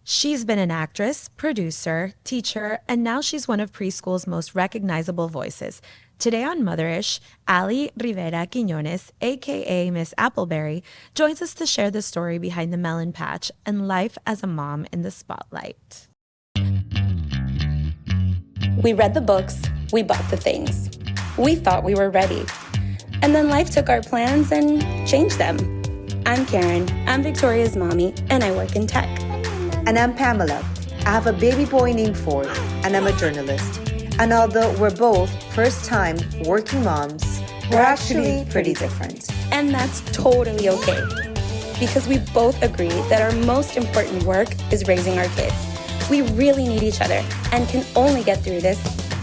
She's been an actress, producer, teacher, and now she's one of preschool's most recognizable voices. Today on Motherish, Allie Rivera Quiñonez, aka Miss Appleberry, joins us to share the story behind the Melon Patch and life as a mom in the spotlight. We read the books, we bought the things. We thought we were ready. And then life took our plans and changed them. I'm Karen, I'm Victoria's mommy, and I work in tech. And I'm Pamela. I have a baby boy named Ford, and I'm a journalist. And although we're both first-time working moms, we're actually pretty different. And that's totally okay. Because we both agree that our most important work is raising our kids. We really need each other and can only get through this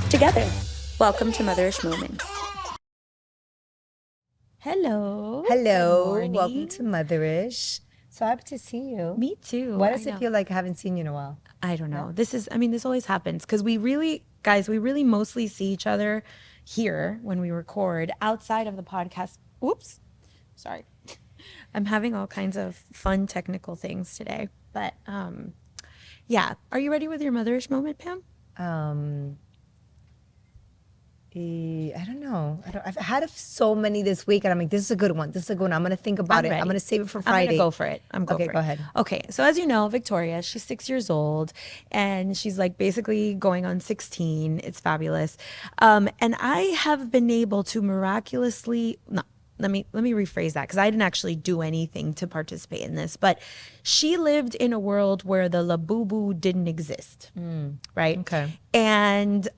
together. Welcome to Motherish Moments. Hello. Hello. Good morning. Welcome to Motherish. So happy to see you. Me too. What does it feel like I haven't seen you in a while? I don't know. This always happens because we really mostly see each other here when we record. Outside of the podcast. Oops. Sorry. I'm having all kinds of fun technical things today. But yeah. Are you ready with your Motherish moment, Pam? I don't know. I've had so many this week, and I'm like, this is a good one. This is a good one. I'm going to think about it. Ready. I'm going to save it for Friday. I'm going to go for it. Okay, go ahead. Okay, so as you know, Victoria, she's 6 years old, and she's like basically going on 16. It's fabulous. And I have been able to miraculously, no, let me rephrase that because I didn't actually do anything to participate in this, but she lived in a world where the labubu didn't exist, right? Okay. And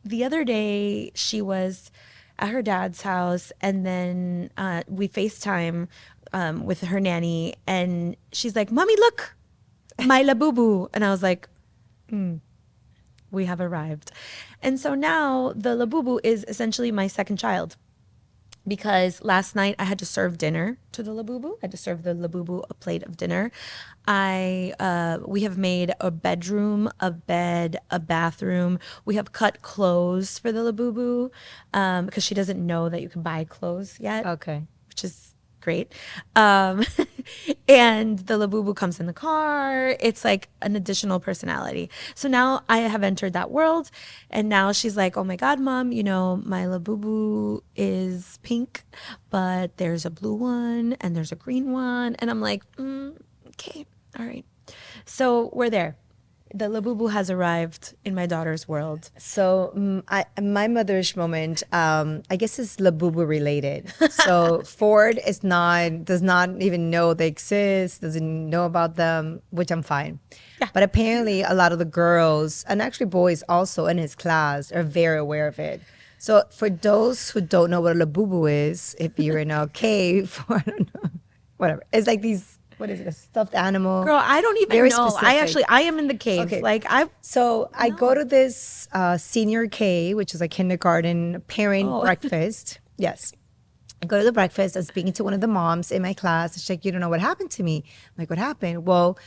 the other day she was at her dad's house, and then we FaceTime with her nanny, and she's like, "Mommy, look, my labubu," and I was like, "We have arrived." And so now the labubu is essentially my second child. Because last night I had to serve dinner to the labubu. I had to serve the labubu a plate of dinner. We have made a bedroom, a bed, a bathroom. We have cut clothes for the labubu because she doesn't know that you can buy clothes yet. Okay. Which is great. And the labubu comes in the car. It's like an additional personality. So now I have entered that world, and now she's like, "Oh my God, Mom, my labubu is pink, but there's a blue one and there's a green one." And I'm like, okay, all right. So we're there. The labubu has arrived in my daughter's world. So my motherish moment, I guess, is labubu related. So Ford does not even know they exist, doesn't know about them, which I'm fine. Yeah. But apparently a lot of the girls, and actually boys also in his class, are very aware of it. So for those who don't know what a labubu is, if you're in a cave, or I don't know, whatever, it's like these. What is it? A stuffed animal? Girl, I don't even Very know. specific. I am in the cave. Okay. I go to this senior K, which is a kindergarten parent breakfast. Yes. I go to the breakfast. I'm speaking to one of the moms in my class. She's like, "You don't know what happened to me." I'm like, "What happened?" Well,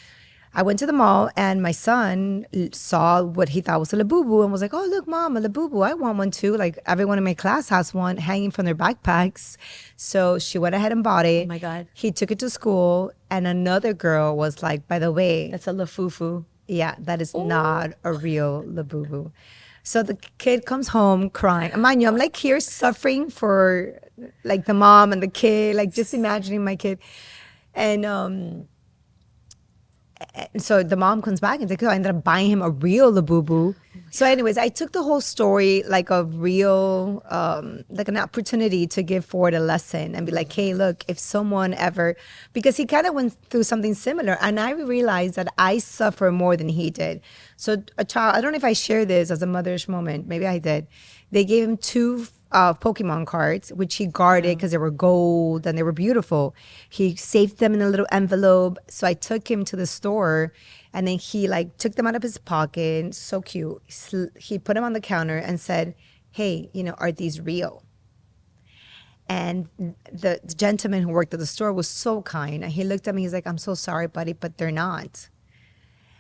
I went to the mall, and my son saw what he thought was a labubu and was like, "Oh, look, Mom, a labubu. I want one too. Like, everyone in my class has one hanging from their backpacks." So she went ahead and bought it. Oh my God. He took it to school, and another girl was like, "By the way, That's a lafufu. yeah, that is not a real labubu." So the kid comes home crying. And mind you, I'm like here suffering for like the mom and the kid, like just imagining my kid. And so the mom comes back and says, "Oh, I ended up buying him a real labubu." So anyways, I took the whole story like a real, like an opportunity to give Ford a lesson and be like, "Hey, look, if someone ever," because he kind of went through something similar, and I realized that I suffer more than he did. So a child, I don't know if I share this as a motherish moment, maybe I did. They gave him two Pokemon cards, which he guarded because they were gold and they were beautiful. He saved them in a little envelope. So I took him to the store, and then he like took them out of his pocket. So cute. He put them on the counter and said, "Hey, are these real?" And the gentleman who worked at the store was so kind. And he looked at me, he's like, "I'm so sorry, buddy, but they're not."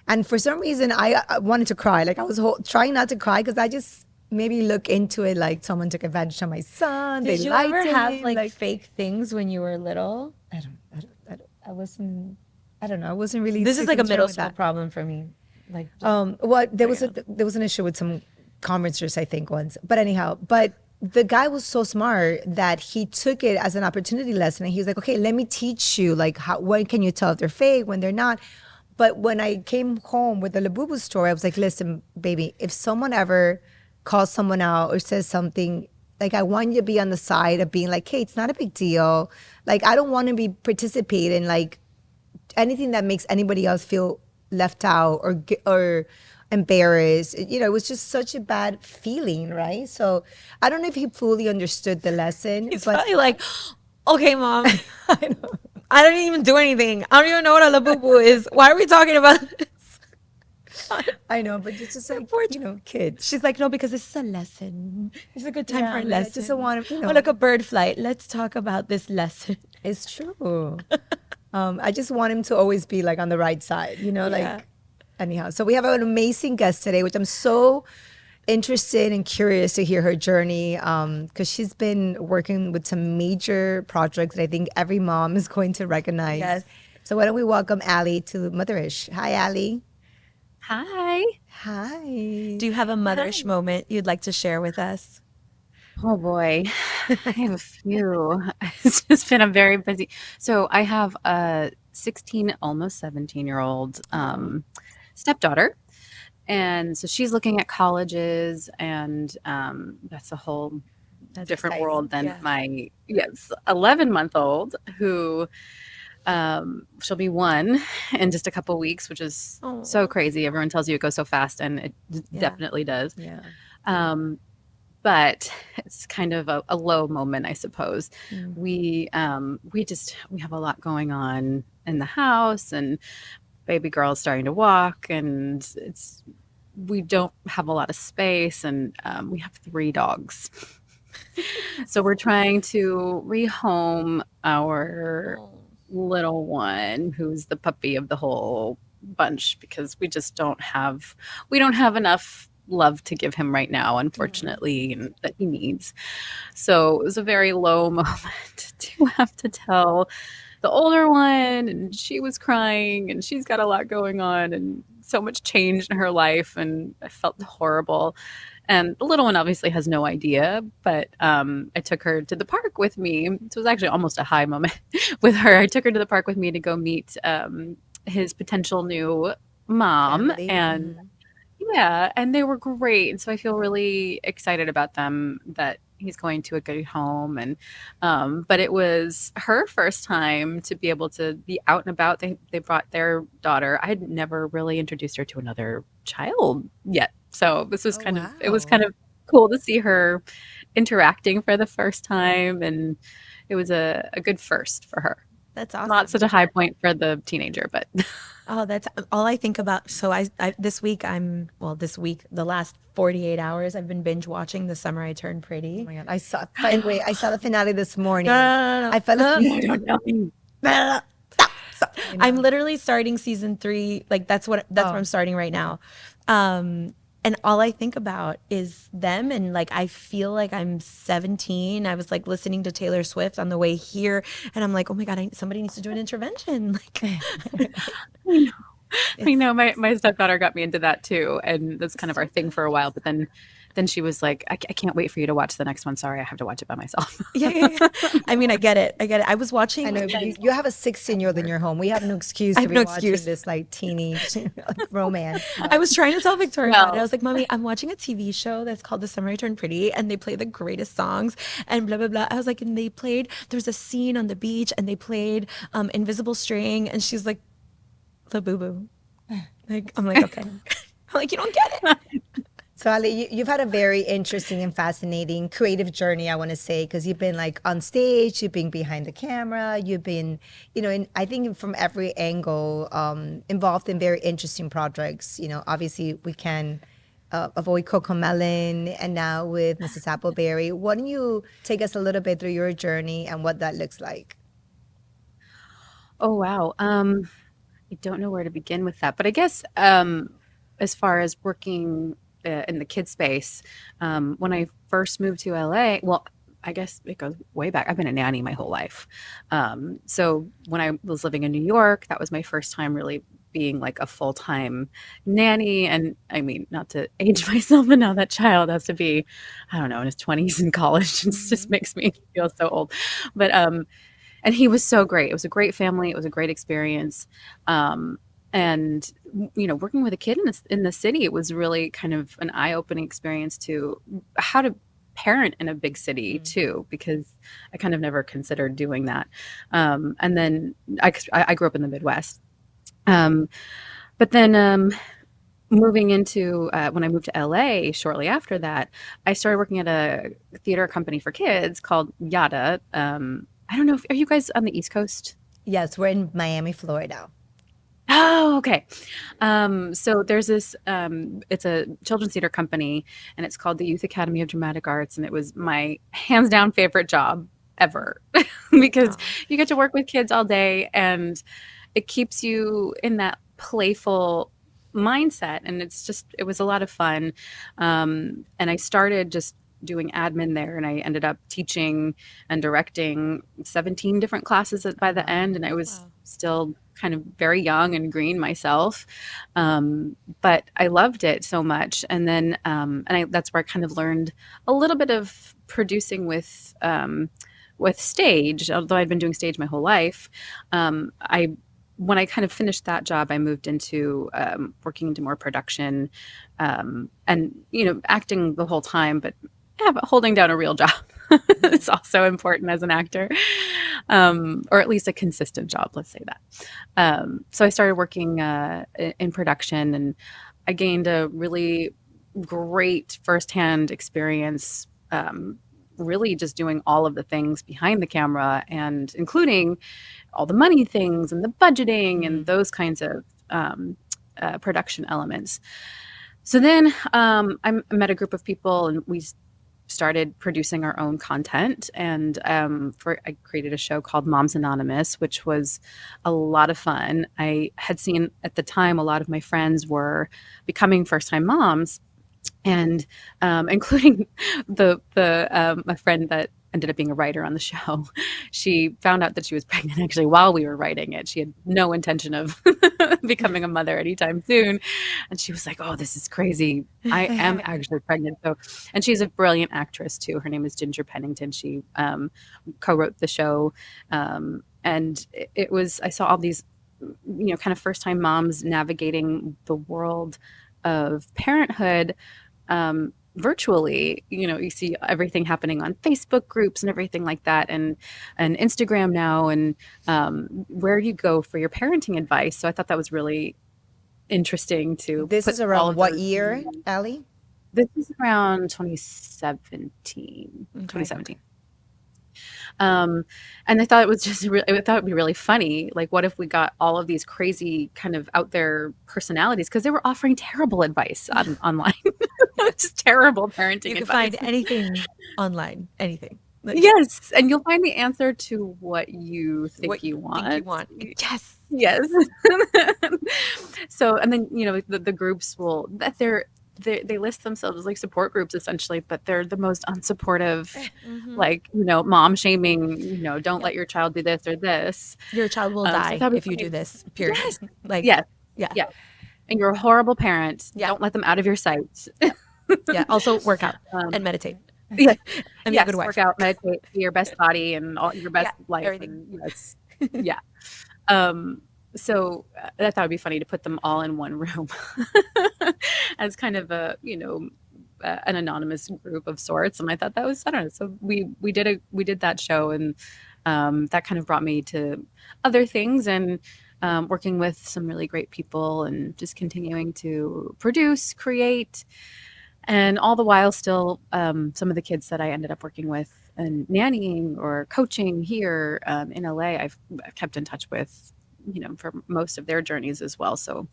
And for some reason, I wanted to cry. Like I was trying not to cry because I just maybe look into it like someone took advantage of my son. Did they you liked ever have him, like fake things when you were little? I wasn't. I don't know. I wasn't really This too is like a concerned middle with school that. problem for me. Like, Well, there was bring a there was an issue with some conferencers, I think, once. But anyhow, but the guy was so smart that he took it as an opportunity lesson, and he was like, "Okay, let me teach you like how when can you tell if they're fake when they're not." But when I came home with the Labubu story, I was like, "Listen, baby, if someone ever calls someone out or says something." Like, I want you to be on the side of being like, hey, it's not a big deal. Like, I don't want to be participating like anything that makes anybody else feel left out or embarrassed. You know, it was just such a bad feeling, right? So I don't know if he fully understood the lesson, he's but probably like, okay, mom, I know. I don't even do anything. I don't even know what a labubu is. Why are we talking about this? I know, but it's just like, Poor kids. She's like, no, because this is a lesson. It's a good time for Yeah, a like, I just don't lesson. want to, Oh, look, a bird flight. Let's talk about this lesson. it's true. I just want him to always be like on the right side, Yeah. like anyhow. So we have an amazing guest today, which I'm so interested and curious to hear her journey because she's been working with some major projects that I think every mom is going to recognize. Yes. So why don't we welcome Allie to Motherish? Hi, Allie. Hi. Hi. Do you have a motherish moment you'd like to share with us? Oh boy. I have a few. It's just been a very busy. So I have a 16, almost 17-year-old stepdaughter. And so she's looking at colleges, and that's a whole That's different exciting. world than Yeah. my 11-month-old who she'll be 1 in just a couple weeks, which is Oh. so crazy. Everyone tells you it goes so fast, and it Yeah. definitely does. Yeah. But it's kind of a low moment, I suppose. Mm. We have a lot going on in the house, and baby girl is starting to walk, and we don't have a lot of space, and we have 3 dogs. So we're trying to rehome our little one, who's the puppy of the whole bunch, because we don't have enough love to give him right now, unfortunately, and that he needs. So it was a very low moment to have to tell the older one, and she was crying, and she's got a lot going on, and so much change in her life, and I felt horrible. And the little one obviously has no idea, but I took her to the park with me. It was actually almost a high moment with her. I took her to the park with me to go meet his potential new mom. Family. And Mhm. yeah, and they were great. And so I feel really excited about them, that he's going to a good home. And but it was her first time to be able to be out and about. They brought their daughter. I had never really introduced her to another child yet. So this was it was wow. kind of cool to see her interacting for the first time, and it was a good first for her. That's Not awesome. such a high point for the teenager, but Oh, that's all I think about. So this week this week, the last 48 hours, I've been binge watching The Summer I Turned Oh Pretty. my God. By the way, I saw the finale this morning. No. I fell asleep. don't know. I'm literally starting season 3. Like that's what Oh. I'm starting right now. And all I think about is them, and like I feel like I'm 17. I was like listening to Taylor Swift on the way here, and I'm like, oh my God, somebody needs to do an intervention. Like, I know my stepdaughter got me into that too, and that's kind of our thing for a while. But then she was like, I can't wait for you to watch the next one. Sorry, I have to watch it by myself. yeah. I mean, I get it. I was watching. I know you have a 16-year-old in your home. We have no excuse I to have be no watching excuse. this like teenage romance. I was trying to tell Victoria about it. Well- I was like, Mommy, I'm watching a TV show that's called The Summer I Turned Pretty, and they play the greatest songs and blah, blah, blah. I was like, and there's a scene on the beach, and they played Invisible String, and she's like, the boo boo. Like, I'm like, okay. I'm like, you don't get it. So Ali, you've had a very interesting and fascinating creative journey, I want to say, because you've been like on stage, you've been behind the camera, you've been, I think from every angle, involved in very interesting projects. Obviously we can avoid CoComelon and now with Mrs. Appleberry. Why don't you take us a little bit through your journey and what that looks like? Oh wow. I don't know where to begin with that, but I guess as far as working in the kid space, when I first moved to LA, well, I guess it goes way back. I've been a nanny my whole life. So when I was living in New York, that was my first time really being like a full-time nanny. And I mean, not to age myself, but now that child has to be, I don't know, in his 20s in college. It just makes me feel so old. But and he was so great. It was a great family. It was a great experience. And working with a kid in the city, it was really kind of an eye-opening experience to how to parent in a big city too, because I kind of never considered doing that. And then I grew up in the Midwest. But then moving into when I moved to LA shortly after that, I started working at a theater company for kids called Yada. I don't know are you guys on the East Coast? Yes, we're in Miami, Florida. Oh, okay. So there's this, it's a children's theater company, and it's called the Youth Academy of Dramatic Arts, and it was my hands down favorite job ever because you get to work with kids all day, and it keeps you in that playful mindset, and it was a lot of fun. And I started just doing admin there, and I ended up teaching and directing 17 different classes by the end, and I was still kind of very young and green myself. But I loved it so much. And then, that's where I kind of learned a little bit of producing with stage, although I'd been doing stage my whole life. When I kind of finished that job, I moved into working into more production, and acting the whole time, but holding down a real job is also important as an actor, or at least a consistent job. Let's say that. So I started working in production, and I gained a really great firsthand experience. Really just doing all of the things behind the camera, and including all the money things and the budgeting and those kinds of production elements. So then I met a group of people, and we started producing our own content. And I created a show called Moms Anonymous, which was a lot of fun. I had seen at the time a lot of my friends were becoming first-time moms, and including my friend that ended up being a writer on the show. She found out that she was pregnant actually while we were writing it. She had no intention of becoming a mother anytime soon. And she was like, "Oh, this is crazy. I am actually pregnant." So, and she's a brilliant actress too. Her name is Ginger Pennington. She co-wrote the show. And I saw all these, kind of first-time moms navigating the world of parenthood virtually. You see everything happening on Facebook groups and everything like that, and Instagram now, and where you go for your parenting advice. So I thought that was really interesting to This put is all around of what those. year, Allie? This is around 2017. Okay. 2017. And I thought it was just I thought it'd be really funny. Like, what if we got all of these crazy kind of out there personalities, because they were offering terrible advice online, just terrible parenting You can advice. find anything online, anything. Like, Yes, and you'll find the answer to what you think what you think you want. want. Yes. Yes. So, and then the groups they list themselves as like support groups essentially, but they're the most unsupportive, like, mom shaming, don't let your child do this or this. Your child will So I die thought it'd be if you funny. do this. Period. Yes. Like, Yes. yeah. Yeah. And you're a horrible parent. Yeah. Don't let them out of your sight. Yeah. Also work out and meditate. Yeah. And be a Yes. good wife. Work out, meditate, be your best body and all your best life. everything. And yes. Yeah. So I thought it'd be funny to put them all in one room as kind of an anonymous group of sorts. And I thought that was, I don't know. So we did that show, and that kind of brought me to other things, and working with some really great people, and just continuing to produce, create, and all the while still some of the kids that I ended up working with and nannying or coaching here in LA, I've kept in touch with, for most of their journeys as well. So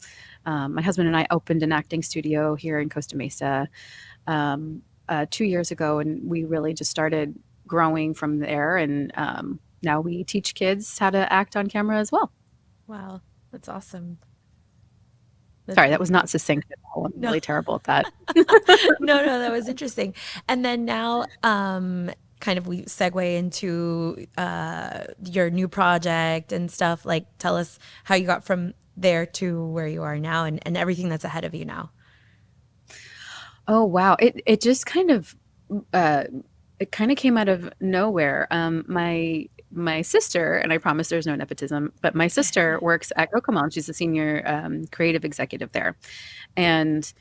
my husband and I opened an acting studio here in Costa Mesa 2 years ago, and we really just started growing from there. And now we teach kids how to act on camera as well. Wow. That's awesome. Sorry, that was not succinct at all. I'm really terrible at that. No, that was interesting. And then now, kind of we segue into your new project and stuff, like tell us how you got from there to where you are now, and everything that's ahead of you now. Oh wow. It just kind of uh it kind of came out of nowhere. My sister, and I promise there's no nepotism, but my sister works at CoComelon. She's a senior creative executive there. And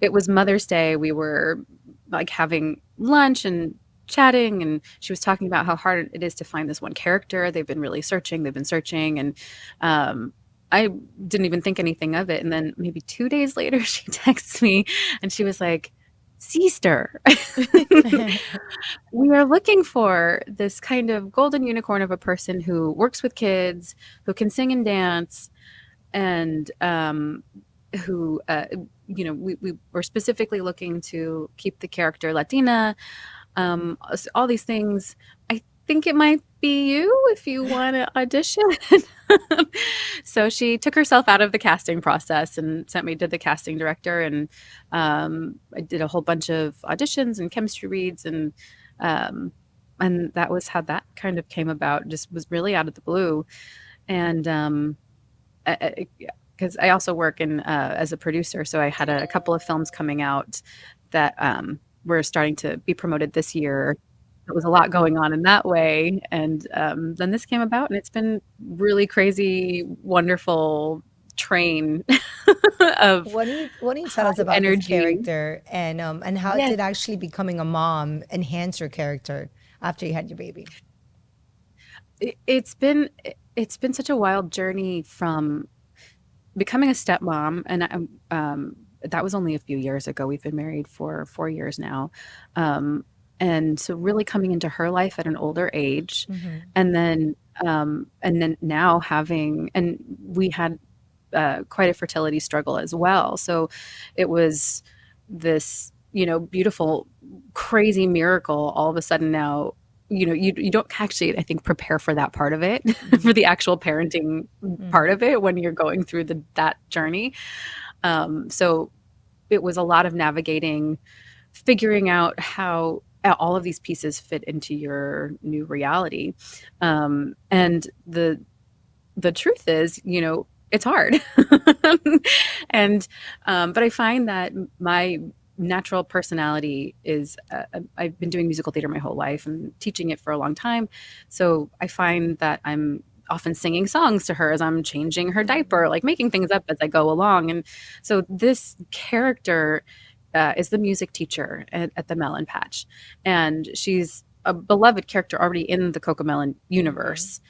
it was Mother's Day. We were like having lunch and chatting, and she was talking about how hard it is to find this one character. They've been searching, and I didn't even think anything of it. And then maybe 2 days later, she texts me, and she was like, "Sister, we are looking for this kind of golden unicorn of a person who works with kids, who can sing and dance, and who we were specifically looking to keep the character Latina, all these things. I think it might be you if you want to audition." So she took herself out of the casting process and sent me to the casting director, and I did a whole bunch of auditions and chemistry reads, and that was how that kind of came about. Just was really out of the blue. And because I also work in as a producer, so I had a couple of films coming out that were starting to be promoted this year. There was a lot going on in that way, and then this came about, and it's been really crazy, wonderful train of What do you tell high us about this energy. character, and how Yes, did actually becoming a mom enhance your character after you had your baby? it's been such a wild journey from becoming a stepmom, and that was only a few years ago. We've been married for 4 years now, and so really coming into her life at an older age, Hmm. and then now having, and we had quite a fertility struggle as well. So it was this, beautiful, crazy miracle all of a sudden now. You don't actually, I think, prepare for that part of it, for Hmm. the actual parenting part Hmm. of it when you're going through that journey. So it was a lot of navigating, figuring out how all of these pieces fit into your new reality. And the truth is, it's hard. And but I find that my natural personality is I've been doing musical theater my whole life and teaching it for a long time. So I find that I'm often singing songs to her as I'm changing her diaper, like making things up as I go along. And so this character is the music teacher at the Melon Patch, and she's a beloved character already in the CoComelon Hmm. universe,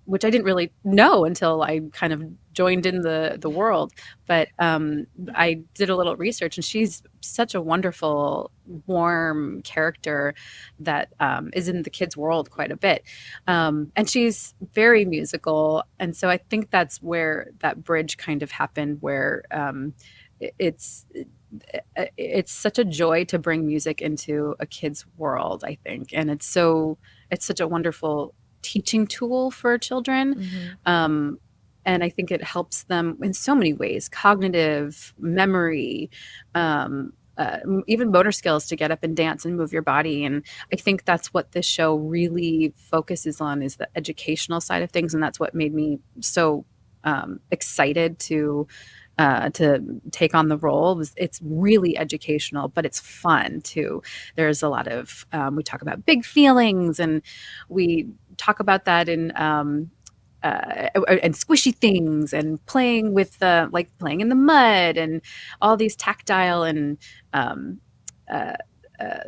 which I didn't really know until I kind of joined in the world. But I did a little research, and she's such a wonderful, warm character that is in the kids' world quite a bit. And she's very musical. And so I think that's where that bridge kind of happened, where it's it's such a joy to bring music into a kid's world, I think. And it's such a wonderful teaching tool for children. Hmm. Um, and I think it helps them in so many ways: cognitive, memory, even motor skills to get up and dance and move your body. And I think that's what this show really focuses on, is the educational side of things. And that's what made me so excited to take on the role. It's really educational, but it's fun too. There's a lot of we talk about big feelings, and we talk about that in and squishy things, and playing with the, like playing in the mud, and all these tactile and um, uh,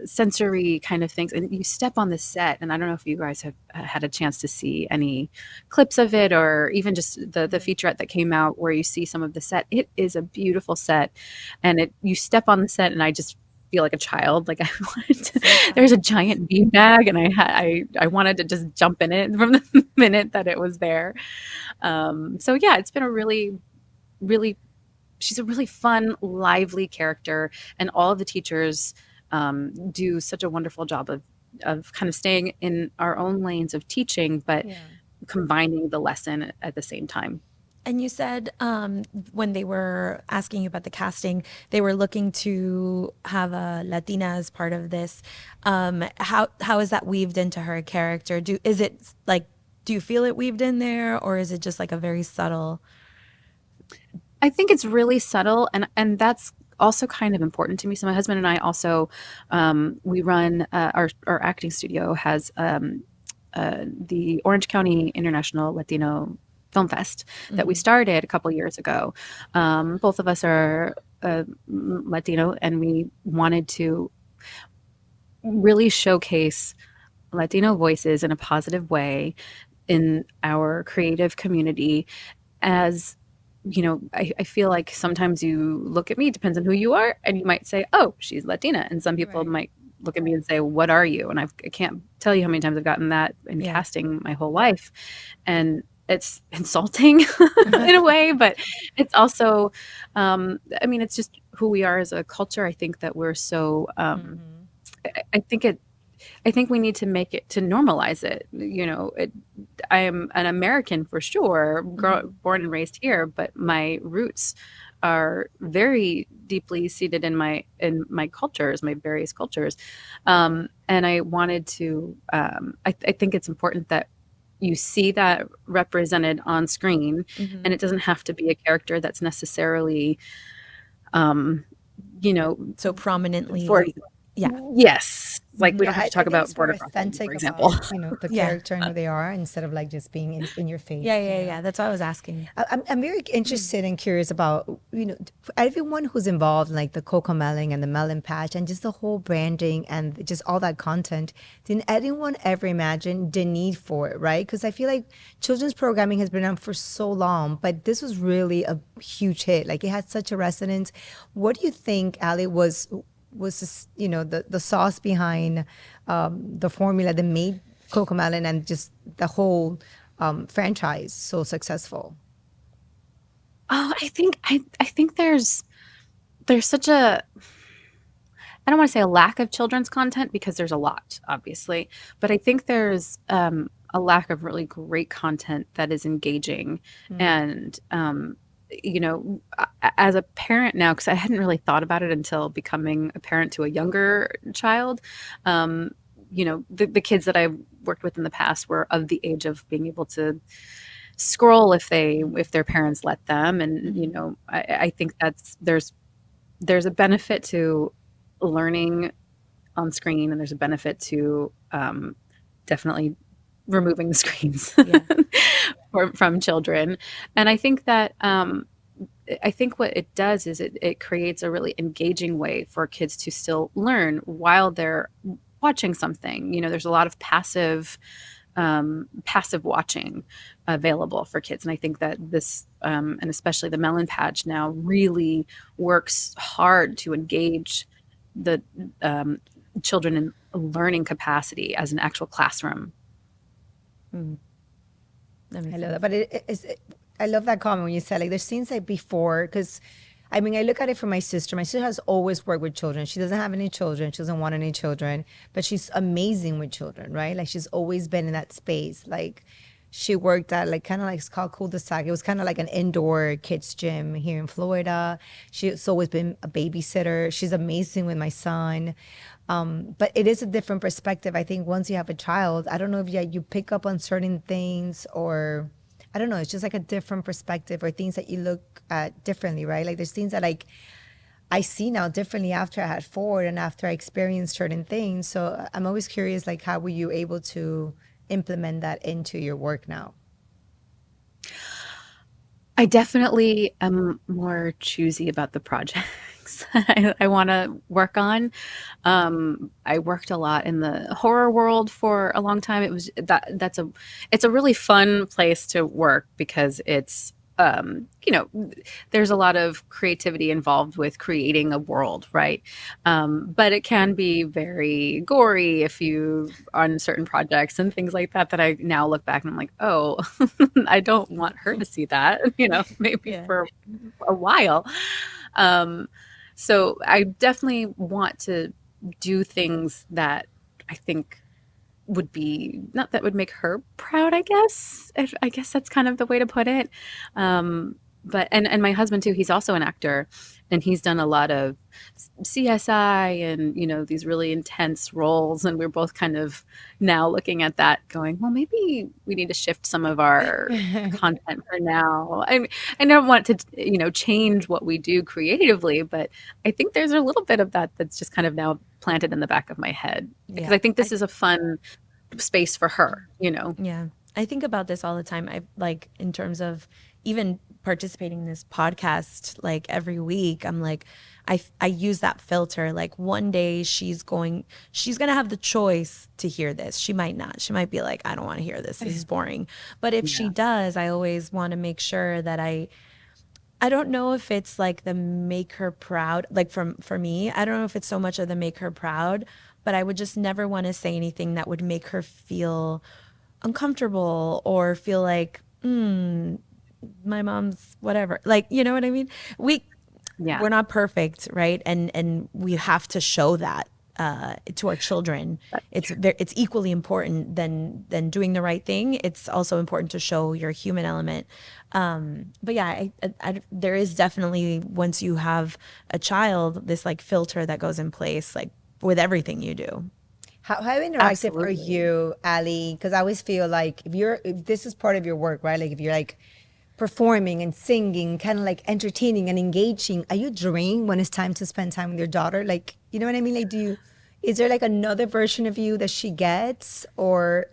sensory kind of things. And you step on the set, and I don't know if you guys have had a chance to see any clips of it, or even just the featurette that came out where you see some of the set. It is a beautiful set, and you step on the set, and I just feel like a child. Like I wanted to, So there's a fun. giant bean bag, and I wanted to just jump in it from the minute that it was there. So yeah, it's been a really, she's a really fun, lively character, and all of the teachers do such a wonderful job of kind of staying in our own lanes of teaching, but Yeah. combining the lesson at the same time. And you said when they were asking you about the casting, they were looking to have a Latina as part of this. How is that weaved into her character? Is it like, do you feel it weaved in there, or is it just like a very subtle? I think it's really subtle, and that's also kind of important to me. So my husband and I also we run our acting studio has the Orange County International Latino Film Fest that we started a couple years ago. Both of us are Latino, and we wanted to really showcase Latino voices in a positive way in our creative community. As you know, I feel like sometimes you look at me, depends on who you are, and you might say, oh, she's Latina. And some people Right. might look at me and say, what are you? And I can't tell you how many times I've gotten that in Yeah. casting my whole life. And it's insulting in a way, but it's also, I mean, it's just who we are as a culture. I think that we're so, I think I think we need to make it to normalize it. You know, I am an American for sure, born and raised here, but my roots are very deeply seated in my cultures, my various cultures. And I wanted to. I think it's important that you see that represented on screen, and it doesn't have to be a character that's necessarily, you know, So prominently, for yeah. yes, like we Yeah, don't have to I talk think about it's more border crossing, for authentic example. about, the Yeah. character and who they are instead of like just being in your face. Yeah. That's what I was asking. I'm very interested and curious about, everyone who's involved in like the CoComelon and the Melon Patch and just the whole branding and just all that content. Did anyone ever imagine the need for it, right? Because I feel like children's programming has been on for so long, but this was really a huge hit. Like it had such a resonance. What do you think, Allie, was this, the sauce behind the formula that made CoComelon and just the whole franchise so successful? Oh, I think there's such a I don't want to say a lack of children's content because there's a lot, obviously, but I think there's a lack of really great content that is engaging. And as a parent now, because I hadn't really thought about it until becoming a parent to a younger child, the kids that I worked with in the past were of the age of being able to scroll if their parents let them, and I think there's a benefit to learning on screen, and there's a benefit to definitely removing the screens Yeah. from children. And I think that I think what it does is it creates a really engaging way for kids to still learn while they're watching something. There's a lot of passive watching available for kids. And I think that this, and especially the Melon Patch now, really works hard to engage the children in learning capacity as an actual classroom. That makes I love sense. that. But I love that comment when you said like there's scenes like before, because I mean, I look at it from my sister. My sister has always worked with children. She doesn't have any children. She doesn't want any children, but she's amazing with children, right? Like she's always been in that space. Like she worked at like kind of like it's called cul-de-sac. It was kind of like an indoor kids gym here in Florida. She's always been a babysitter. She's amazing with my son. But it is a different perspective. I think once you have a child, I don't know if you pick up on certain things or I don't know. It's just like a different perspective or things that you look at differently, right? Like there's things that like I see now differently after I had Ford and after I experienced certain things. So I'm always curious, like how were you able to implement that into your work now? I definitely am more choosy about the projects I want to work on. I worked a lot in the horror world for a long time. It's a really fun place to work because it's there's a lot of creativity involved with creating a world, right? But it can be very gory if you on certain projects and things like that I now look back and I'm like, oh, I don't want her to see that, maybe Yeah. for a while. So I definitely want to do things that I think would be not that would make her proud, I guess. I guess that's kind of the way to put it. But and my husband too, he's also an actor, and he's done a lot of CSI and these really intense roles, and we're both kind of now looking at that going, well, maybe we need to shift some of our content for now. I don't want to change what we do creatively, but I think there's a little bit of that that's just kind of now planted in the back of my head, because Yeah. I think this is a fun space for her. Yeah. I think about this all the time. I like in terms of even participating in this podcast like every week, I'm like I use that filter. Like one day she's going to have the choice to hear this. She might not. She might be like, I don't want to hear this. This is boring. But if she does, I always want to make sure that I don't know if it's like the make her proud, like for me, I don't know if it's so much of the make her proud, but I would just never want to say anything that would make her feel uncomfortable or feel like, my mom's whatever. Like, you know what I mean? Yeah. We're not perfect, right? And we have to show that to our children. It's equally important than doing the right thing. It's also important to show your human element. But yeah, there is definitely, once you have a child, this like filter that goes in place, like with everything you do. How interactive are Absolutely. you, Allie? Because I always feel like if this is part of your work, right? Like if you're like performing and singing, kind of like entertaining and engaging, are you drained when it's time to spend time with your daughter? Like, you know what I mean? Like, is there like another version of you that she gets, or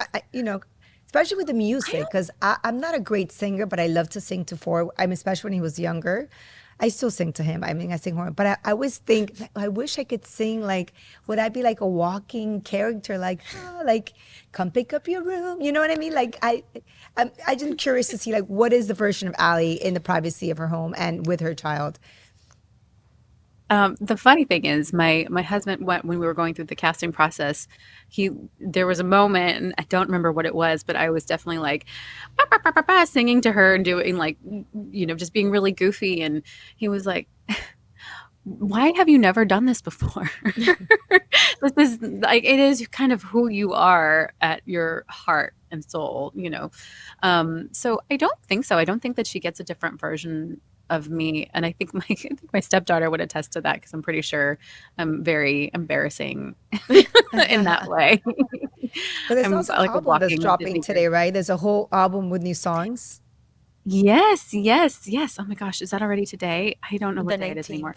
especially with the music? Because I'm not a great singer, but I love to sing to Ford. I mean, especially when he was younger. I still sing to him. I mean, I sing horn, but I always think, I wish I could sing. Like, would I be like a walking character? Like, like, come pick up your room. You know what I mean? Like, I'm just curious to see like what is the version of Allie in the privacy of her home and with her child. The funny thing is, my husband went when we were going through the casting process. There was a moment, and I don't remember what it was, but I was definitely like "Ba, ba, ba, ba, ba," singing to her and doing like just being really goofy. And he was like, "Why have you never done this before?" This is like it is kind of who you are at your heart and soul. So I don't think so. I don't think that she gets a different version of me, and I think my stepdaughter would attest to that, because I'm pretty sure I'm very embarrassing in that way. But there's I'm also an like a album that's walking dropping Disney today, character. right? There's a whole album with new songs. Yes, yes, yes. Oh my gosh, is that already today? I don't know The what day it is 19th. anymore.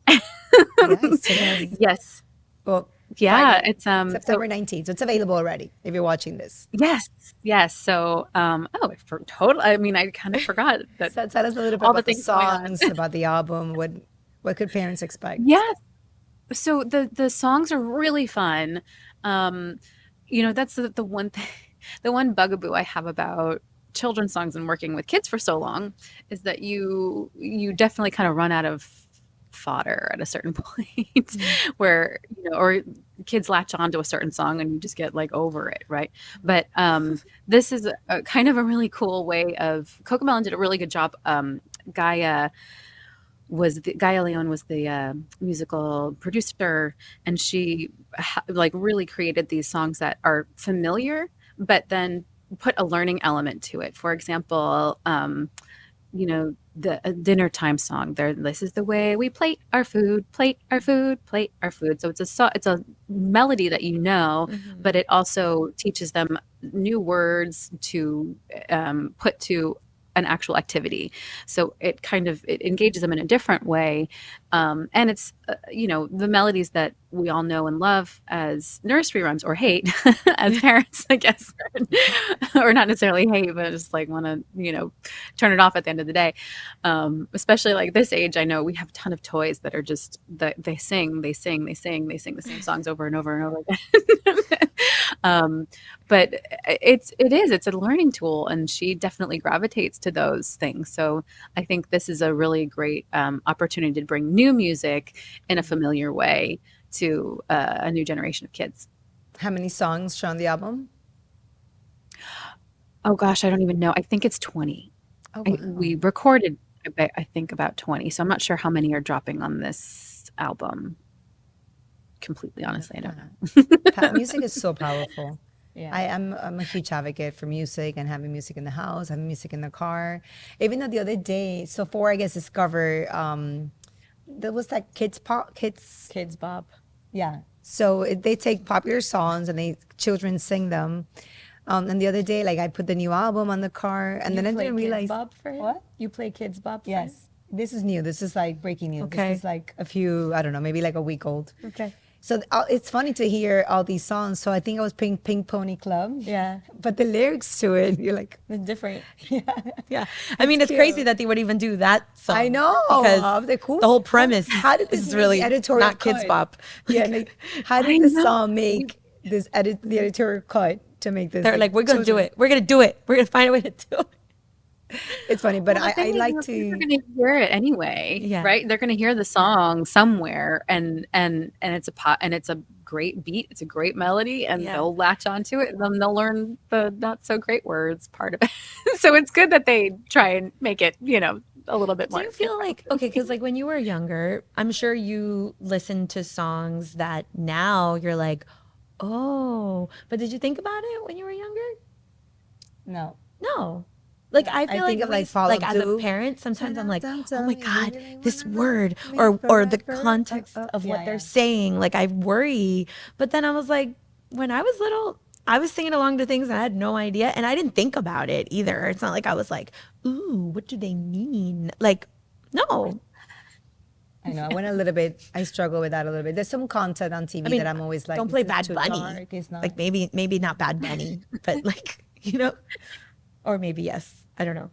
Yes, today. Yes. Yes, Well, yeah. Friday, It's so September 19th. So it's available already if you're watching this. yes, yes. So oh, for total. I mean, I kind of forgot that So tell us a little bit all the about the things going on. songs, about the album. What could parents expect? Yes. So the songs are really fun. Um, that's the one thing, the one bugaboo I have about children's songs and working with kids for so long is that you definitely kind of run out of fodder at a certain point where or kids latch on to a certain song and you just get like over it, right? But this is a kind of a really cool way of CoComelon did a really good job. Gaia Gaia Leon was the musical producer, and she like really created these songs that are familiar, but then put a learning element to it. For example, the dinner time song. There, this is the way we plate our food, plate our food, plate our food. So it's a melody that but it also teaches them new words to put to an actual activity. So it engages them in a different way. And it's, the melodies that we all know and love as nursery rhymes, or hate as parents, I guess, or not necessarily hate, but just like want to, turn it off at the end of the day. Especially like this age, I know we have a ton of toys that are just, that they sing the same songs over and over and over again. But it's a learning tool, and she definitely gravitates to those things. So I think this is a really great opportunity to bring new music in a familiar way to a new generation of kids. How many songs are on the album? Oh gosh, I don't even know. I think it's 20. Oh, wow. We recorded, I think, about 20. So I'm not sure how many are dropping on this album. Completely, honestly, I don't know. Music is so powerful. Yeah. I'm a huge advocate for music and having music in the house, having music in the car. Even though the other day, so four I guess discovered there was like Kids Bob. yeah. So they take popular songs and they children sing them. And the other day, like I put the new album on the car, and then I play didn't Kids realize Bob for him? what. You play Kids Bob for him? Yes, this is new. This is like breaking news. Okay. This is like a few, I don't know, maybe like a week old. Okay. So it's funny to hear all these songs. So I think I was playing Pink Pony Club. Yeah. But the lyrics to it, you're like, They're different. Yeah. I mean, it's crazy that they would even do that song. I know. Because They're cool. the whole premise How did this is really make the editorial not Kids cut? Bop. Yeah, like, how did the song make this the editorial cut to make this? They're like, we're going to do children- it. We're going to do it. We're going to find a way to do it. It's funny, but Well, the I thing is, like kids to. are going to hear it anyway, Yeah. right? They're going to hear the song somewhere, and it's a great beat. It's a great melody, and Yeah. they'll latch onto it, and then they'll learn the not so great words part of it. So it's good that they try and make it, a little bit Do more. you feel like, okay, because like when you were younger, I'm sure you listened to songs that now you're like, oh, but did you think about it when you were younger? No. No. Like I feel think like, of, like, least, Fall like of as a Dew. parent, sometimes I'm like, Dun, oh dun, my dun, God, you really this wanna word love me or the forever? context of what yeah, they're yeah. saying. Like I worry. But then I was like, when I was little, I was singing along to things and I had no idea. And I didn't think about it either. It's not like I was like, ooh, what do they mean? Like, no. I know. I went a little bit. I struggle with that a little bit. There's some content on TV I mean, that I'm always like, don't this play is Bad too Bunny. dark, it's not. Like maybe not Bad Bunny, but like, or maybe yes. I don't know.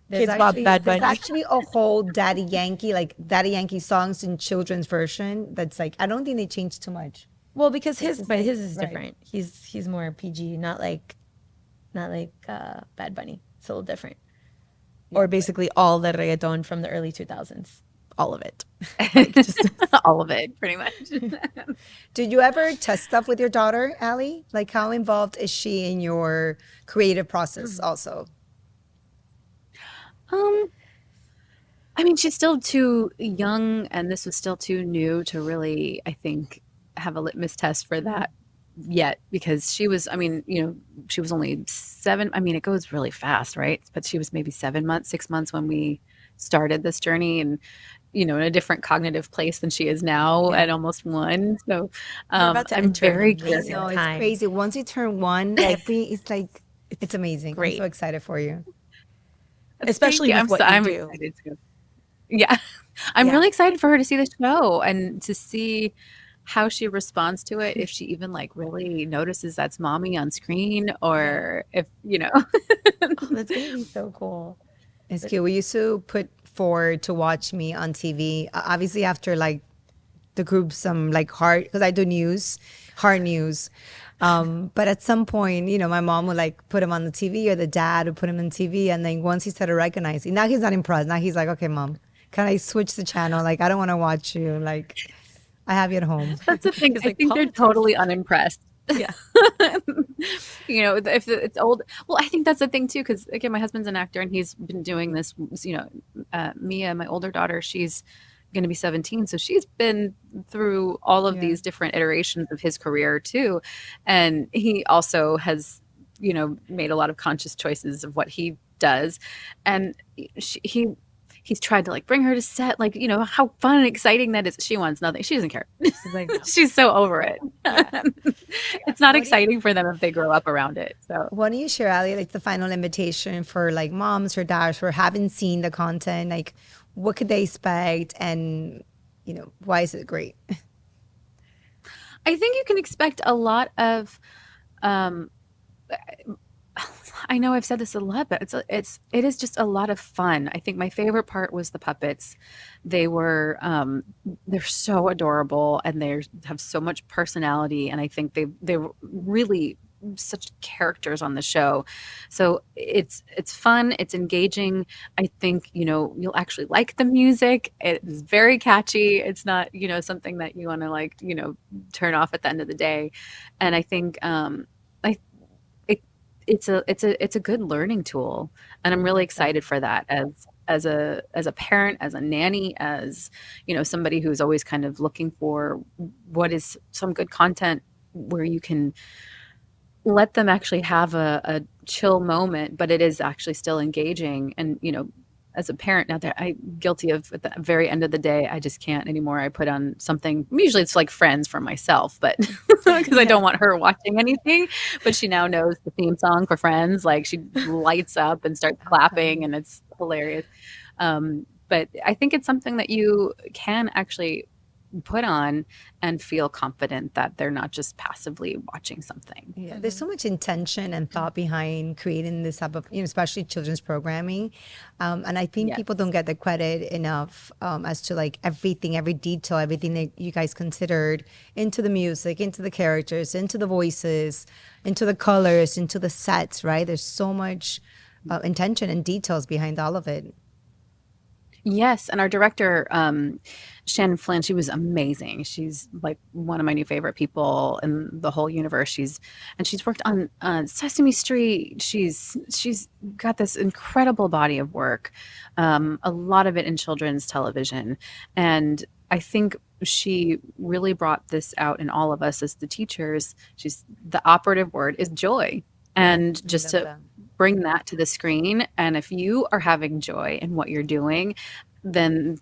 There's Kids Bob, actually, Bad there's Bunny. actually a whole Daddy Yankee songs in children's version. That's like, I don't think they changed too much. Well, because his is but like- his is right. different. He's more PG, not like Bad Bunny. It's a little different. Or basically all the reggaeton from the early 2000s. All of it. Like just All of it, pretty much. Did you ever test stuff with your daughter, Allie? Like, how involved is she in your creative process also? I mean, she's still too young, and this was still too new to really, I think, have a litmus test for that yet, because she was, I mean, she was only 7. I mean, it goes really fast, right? But she was maybe 7 months, 6 months when we started this journey, and, in a different cognitive place than she is now at almost 1. So about to I'm enter an very amazing curious. No, it's time. crazy. Once you turn one, it's like, it's amazing. great. I'm so excited for you. Especially Thank you. with what you I'm do. excited too. Yeah. I'm Yeah. really excited for her to see the show and to see how she responds to it, if she even like really notices that's mommy on screen, or if, Oh, that's gonna be so cool. It's cute. We used to put forward to watch me on TV. Obviously, after like the group, some like hard, because I do hard news. But at some point, my mom would like put him on the TV, or the dad would put him on TV. And then once he started recognizing, now he's not impressed. Now he's like, okay, mom, can I switch the channel? Like, I don't want to watch you. Like, I have you at home. that's the thing. I like think they're politics. totally unimpressed. Yeah. If it's old, well, I think that's the thing too, because again, my husband's an actor and he's been doing this. Mia, my older daughter, she's going to be 17, so she's been through all of these different iterations of his career too, and he also has, made a lot of conscious choices of what he does, and he's tried to like bring her to set, like, how fun and exciting that is. She wants nothing. She doesn't care. She's like, no. She's so over it. It's not What do you- exciting for them if they grow up around it. So Why don't you share, Ali, like the final invitation for like moms or dads who haven't seen the content? Like, what could they expect, and why is it great? I think you can expect a lot of. I know I've said this a lot, but it is just a lot of fun. I think my favorite part was the puppets. They were they're so adorable, and they have so much personality, and I think they were really such characters on the show. So it's fun, it's engaging. I think you'll actually like the music. It is very catchy. It's not something that you want to like turn off at the end of the day. And I think it's a good learning tool, and I'm really excited for that as a parent, as a nanny, as somebody who's always kind of looking for what is some good content where you can let them actually have a chill moment, but it is actually still engaging. And, as a parent now, that I'm guilty of at the very end of the day, I just can't anymore. I put on something, usually it's like Friends for myself, but because I don't want her watching anything. But she now knows the theme song for Friends. Like she lights up and starts clapping, and it's hilarious. But I think it's something that you can actually put on and feel confident that they're not just passively watching something. Yeah, there's so much intention and thought behind creating this type of, especially children's programming. And I think Yes. people don't get the credit enough as to like everything, every detail, everything that you guys considered into the music, into the characters, into the voices, into the colors, into the sets, right? There's so much intention and details behind all of it. Yes, and our director, Shannon Flynn, she was amazing. She's like one of my new favorite people in the whole universe. She's worked on Sesame Street. She's got this incredible body of work, a lot of it in children's television, and I think she really brought this out in all of us as the teachers. The operative word is joy, and just to bring that to the screen. And if you are having joy in what you're doing, then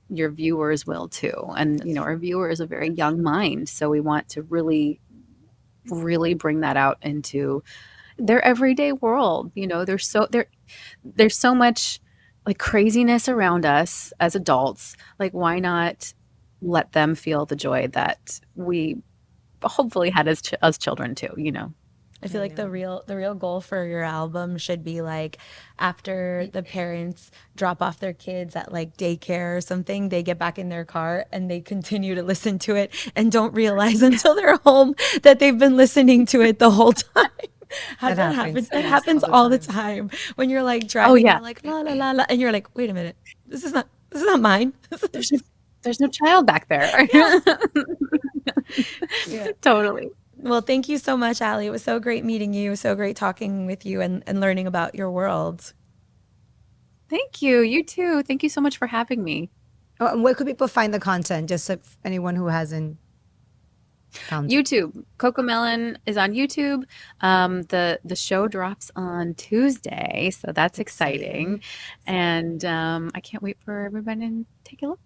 your viewers will too. And our viewer is a very young mind, so we want to really, really bring that out into their everyday world. There's so much like craziness around us as adults. Like, why not let them feel the joy that we hopefully had as children too? I feel like the real goal for your album should be like after the parents drop off their kids at like daycare or something, they get back in their car and they continue to listen to it and don't realize until they're home that they've been listening to it the whole time. Has that happened? That happens all the time when you're like driving, yeah. you're like la la la la, and you're like, wait a minute, this is not mine. There's no child back there. Yeah. Totally. Well, thank you so much, Allie. It was so great meeting you. So great talking with you and learning about your world. Thank you. You too. Thank you so much for having me. Oh, and where could people find the content? Just if anyone who hasn't found it. YouTube. CoComelon is on YouTube. The show drops on Tuesday, so that's exciting. And I can't wait for everybody to take a look.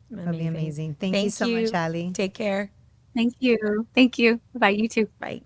That'll be amazing. Thank you so much, Allie. Take care. Thank you. Thank you. Bye. You too. Bye.